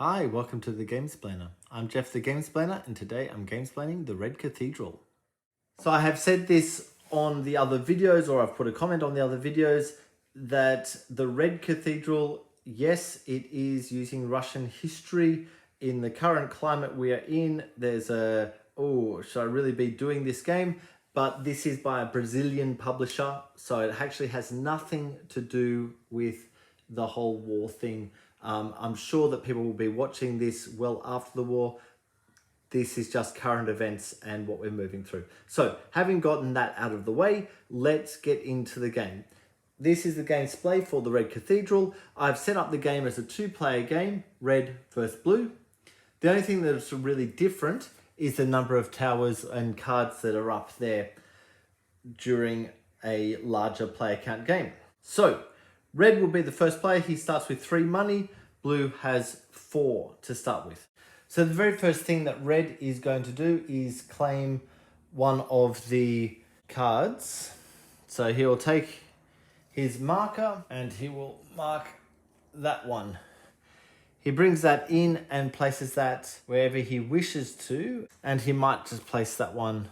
Hi, welcome to the Gamesplainer. I'm Jeff the Gamesplainer, and today I'm gamesplaining the Red Cathedral. So I have said this on the other videos, or I've put a comment on the other videos, that the Red Cathedral, yes, it is using Russian history. In the current climate we are in, there's a, oh, should I really be doing this game? But this is by a Brazilian publisher, so it actually has nothing to do with the whole war thing. I'm sure that people will be watching this well after the war. This is just current events and what we're moving through. So having gotten that out of the way, let's get into the game. This is the gameplay for the Red Cathedral. I've set up the game as a two-player game, red versus blue. The only thing that's really different is the number of towers and cards that are up there during a larger player count game. So red will be the first player. He starts with 3 money. Blue has 4 to start with. So the very first thing that red is going to do is claim one of the cards. So he will take his marker and he will mark that one. He brings that in and places that wherever he wishes to, and he might just place that one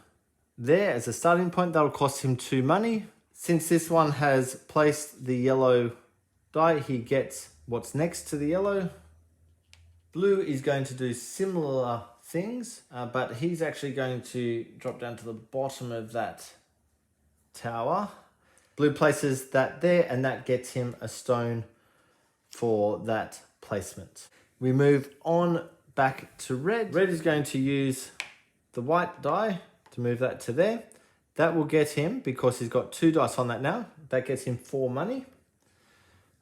there as a starting point. That'll cost him 2 money. Since this one has placed the yellow die, he gets what's next to the yellow. Blue is going to do similar things, but he's actually going to drop down to the bottom of that tower. Blue places that there, and that gets him a stone for that placement. We move on back to red. Red is going to use the white die to move that to there. That will get him, because he's got 2 dice on that now, that gets him 4 money.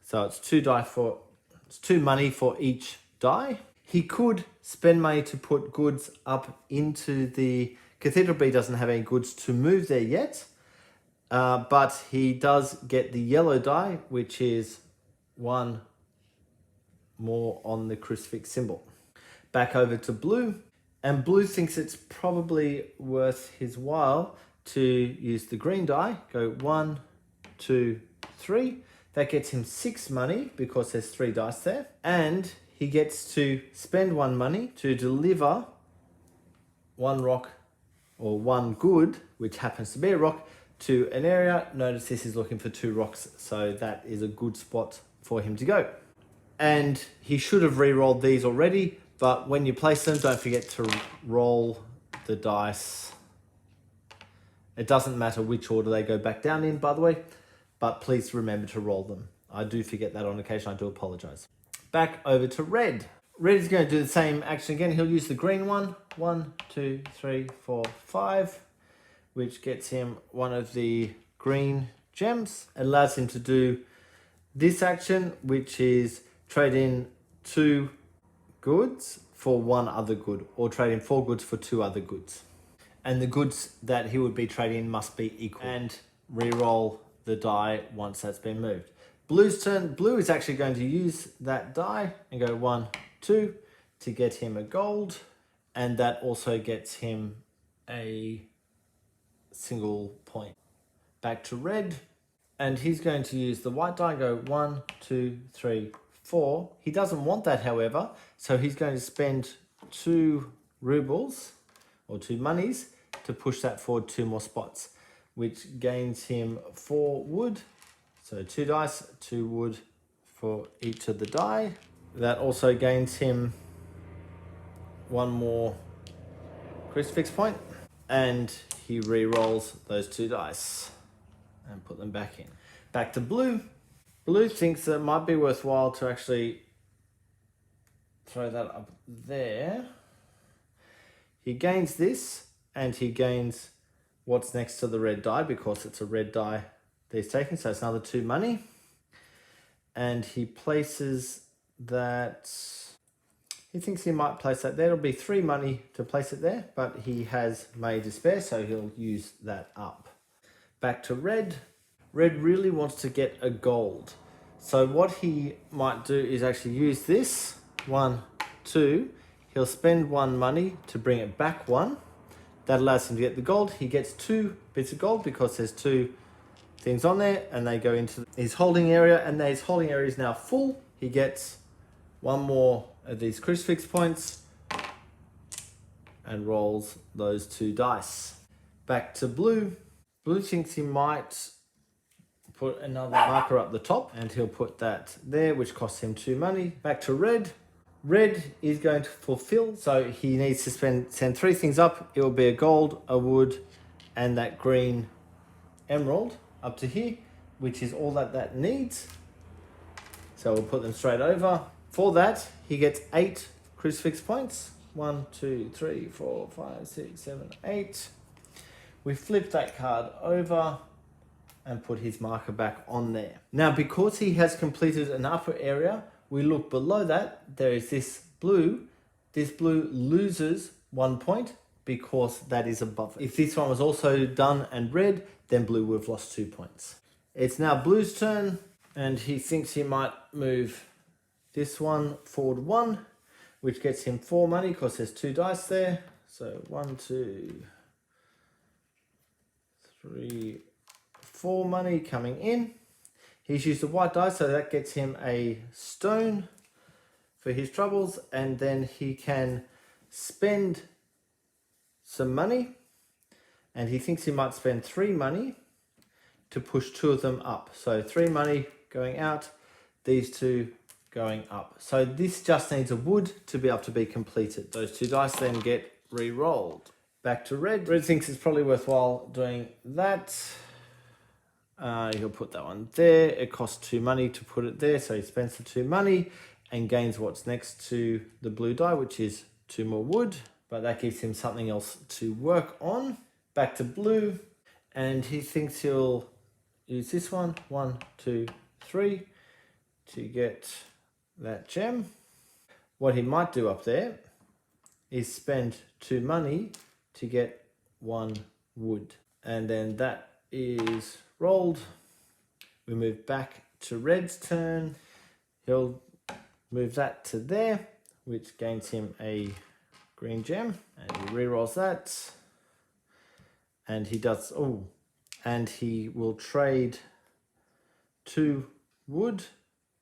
So it's 2 money for each die. He could spend money to put goods up into the cathedral, but he doesn't have any goods to move there yet. But he does get the yellow die, which is 1 more on the crucifix symbol. Back over to blue, and blue thinks it's probably worth his while to use the green die. Go 1, 2, 3. That gets him 6 money because there's 3 dice there. And he gets to spend 1 money to deliver 1 rock or 1 good, which happens to be a rock, to an area. Notice this is looking for 2 rocks, so that is a good spot for him to go. And he should have re-rolled these already, but when you place them, don't forget to roll the dice. It doesn't matter which order they go back down in, by the way, but please remember to roll them. I do forget that on occasion, I do apologize. Back over to red. Red is going to do the same action again. He'll use the green one. 1, 2, 3, 4, 5, which gets him one of the green gems. It allows him to do this action, which is trade in 2 goods for 1 other good, or trade in 4 goods for 2 other goods. And the goods that he would be trading in must be equal. And re-roll the die once that's been moved. Blue's turn. Blue is actually going to use that die and go 1, 2 to get him a gold. And that also gets him a single point. Back to red. And he's going to use the white die, go 1, 2, 3, 4. He doesn't want that, however, so he's going to spend 2 rubles or 2 monies to push that forward 2 more spots, which gains him 4 wood. So 2 dice, 2 wood for each of the die. That also gains him 1 more crucifix point, and he re-rolls those 2 dice and put them back in. Back to blue. Blue thinks that it might be worthwhile to actually throw that up there. He gains this, and he gains what's next to the red die, because it's a red die that he's taking, so it's another 2 money. And he places that, he thinks he might place that there. It'll be 3 money to place it there, but he has money to spare, so he'll use that up. Back to red. Red really wants to get a gold. So what he might do is actually use this. 1, 2. He'll spend 1 money to bring it back 1. That allows him to get the gold. He gets 2 bits of gold because there's 2 things on there, and they go into his holding area, and his holding area is now full. He gets 1 more of these crucifix points and rolls those 2 dice. Back to blue. Blue thinks he might put another marker up the top, and he'll put that there, which costs him 2 money. Back to red. Red is going to fulfill, so he needs to send 3 things up. It will be a gold, a wood, and that green emerald up to here, which is all that needs. So we'll put them straight over. For that, he gets 8 crucifix points. 1, 2, 3, 4, 5, 6, 7, 8. We flip that card over and put his marker back on there. Now, because he has completed an upper area, we look below that, there is this blue. This blue loses 1 point because that is above it. If this one was also done and red, then blue would have lost 2 points. It's now blue's turn, and he thinks he might move this one forward 1, which gets him 4 money because there's 2 dice there. So 1, 2, 3, 4 money coming in. He's used a white die, so that gets him a stone for his troubles, and then he can spend some money, and he thinks he might spend 3 money to push 2 of them up. So 3 money going out, these 2 going up. So this just needs a wood to be able to be completed. Those 2 dice then get re-rolled. Back to red. Red thinks it's probably worthwhile doing that. He'll put that one there. It costs 2 money to put it there, so he spends the 2 money and gains what's next to the blue die, which is 2 more wood, but that gives him something else to work on. Back to blue, and he thinks he'll use this one, 1, 2, 3, to get that gem. What he might do up there is spend 2 money to get 1 wood, and then that is rolled. We move back to red's turn. He'll move that to there, which gains him a green gem, and he re-rolls that, and he does, and he will trade 2 wood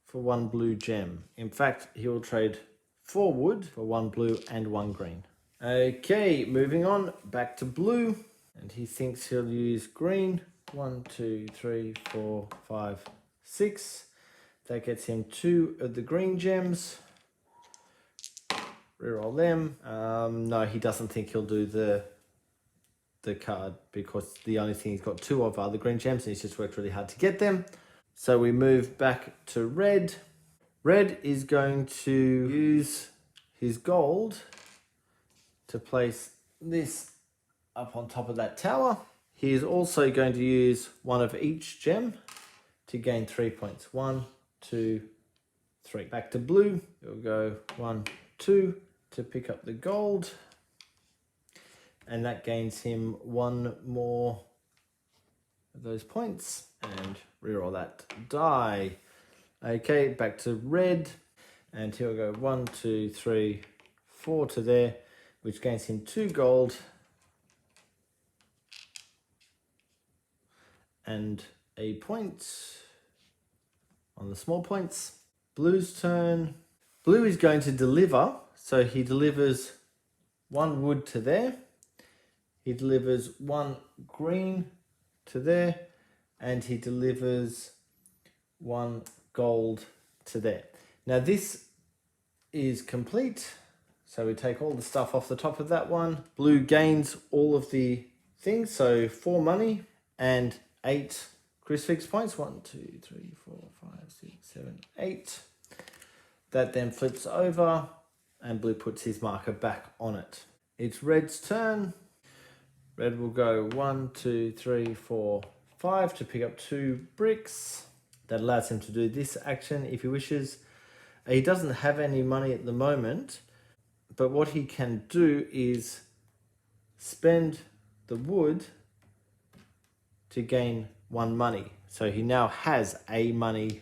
for 1 blue gem. In fact, he will trade 4 wood for 1 blue and 1 green. Okay, moving on, back to blue, and he thinks he'll use green. 1, 2, 3, 4, 5, 6. That gets him 2 of the green gems. Reroll them. No, he doesn't think he'll do the card because the only thing he's got 2 of are the green gems, and he's just worked really hard to get them. So we move back to red. Red is going to use his gold to place this up on top of that tower. He is also going to use 1 of each gem to gain 3 points. 1, 2, 3. Back to blue. We'll go 1, 2 to pick up the gold. And that gains him 1 more of those points. And reroll that die. Okay, back to red. And he'll go 1, 2, 3, 4 to there, which gains him 2 gold. And a point on the small points. Blue's turn. Blue is going to deliver, so he delivers 1 wood to there. He delivers 1 green to there, and he delivers 1 gold to there. Now this is complete, so we take all the stuff off the top of that one. Blue gains all of the things, so 4 money and 8 crucifix points. 1, 2, 3, 4, 5, 6, 7, 8. That then flips over, and blue puts his marker back on it. It's red's turn. Red will go 1, 2, 3, 4, 5 to pick up 2 bricks. That allows him to do this action if he wishes. He doesn't have any money at the moment, but what he can do is spend the wood to gain 1 money. So he now has a money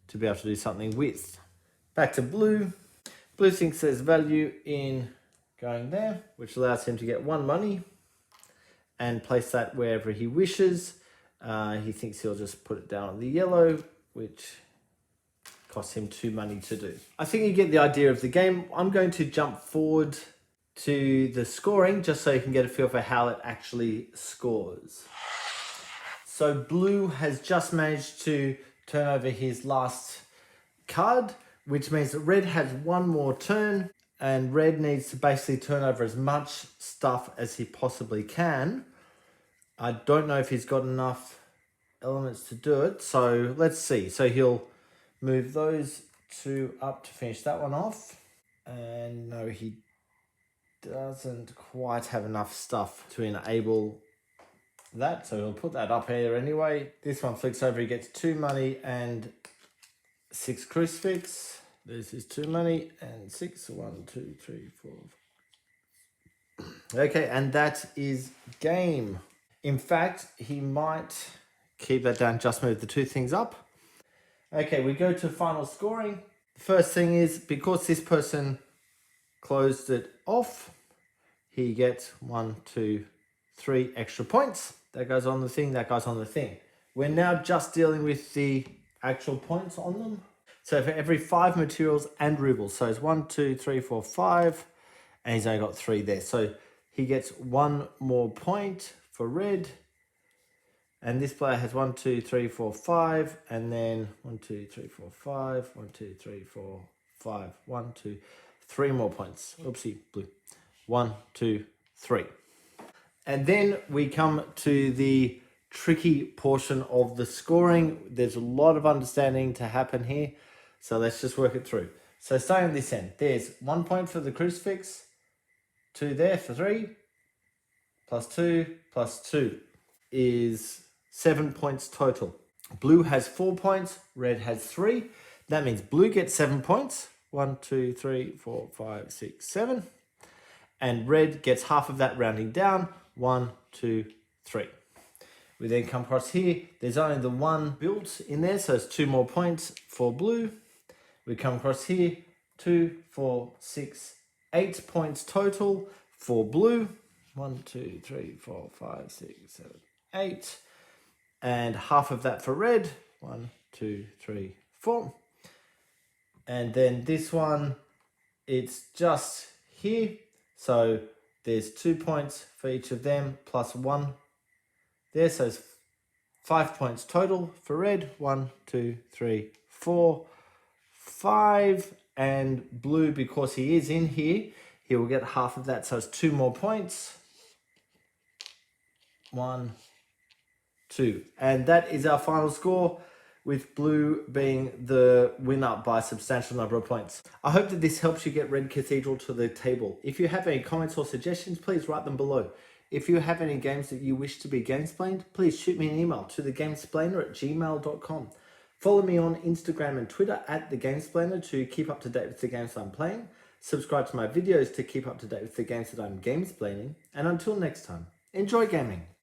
to be able to do something with. Back to blue. Blue thinks there's value in going there, which allows him to get 1 money and place that wherever he wishes. He thinks he'll just put it down on the yellow, which cost him 2 money to do. I think you get the idea of the game. I'm going to jump forward to the scoring just so you can get a feel for how it actually scores. So blue has just managed to turn over his last card, which means that red has one more turn, and red needs to basically turn over as much stuff as he possibly can. I don't know if he's got enough elements to do it, so let's see. So he'll move those two up to finish that one off, and no, he doesn't quite have enough stuff to enable that, so he'll put that up here anyway. This one flicks over, he gets 2 money and 6 crucifix. This is 2 money and 6. 1, 2, 3, 4. Okay, and that is game. In fact, he might keep that down, just move the 2 things up. Okay, we go to final scoring. The first thing is, because this person closed it off, he gets 1, 2, 3 extra points. That goes on the thing, that goes on the thing. We're now just dealing with the actual points on them. So for every 5 materials and rubles, so it's 1, 2, 3, 4, 5, and he's only got 3 there. So he gets 1 more point for red. And this player has 1, 2, 3, 4, 5, and then 1, 2, 3, 4, 5, 1, 2, 3, 4, 5, 1, 2, 3 more points. Oopsie, blue. 1, 2, 3. And then we come to the tricky portion of the scoring. There's a lot of understanding to happen here, so let's just work it through. So starting on this end, there's 1 point for the crucifix, 2 there for 3, plus 2 is 7 points total. Blue has 4 points, red has 3. That means blue gets 7 points. 1, 2, 3, 4, 5, 6, 7. And red gets half of that, rounding down. 1, 2, 3. We then come across here. There's only the 1 built in there, so it's 2 more points for blue. We come across here. 2, 4, 6, 8 points total for blue. 1, 2, 3, 4, 5, 6, 7, 8. And half of that for red. 1, 2, 3, 4. And then this one, it's just here. So there's 2 points for each of them, plus 1 there. So it's 5 points total for red. 1, 2, 3, 4, 5. And blue, because he is in here, he will get half of that. So it's 2 more points. 1, 2. And that is our final score, with blue being the winner by a substantial number of points. I hope that this helps you get Red Cathedral to the table. If you have any comments or suggestions, please write them below. If you have any games that you wish to be gamesplaned, please shoot me an email to thegamesplainer@gmail.com. Follow me on Instagram and Twitter @thegamesplainer to keep up to date with the games I'm playing. Subscribe to my videos to keep up to date with the games that I'm gamesplaining. And until next time, enjoy gaming.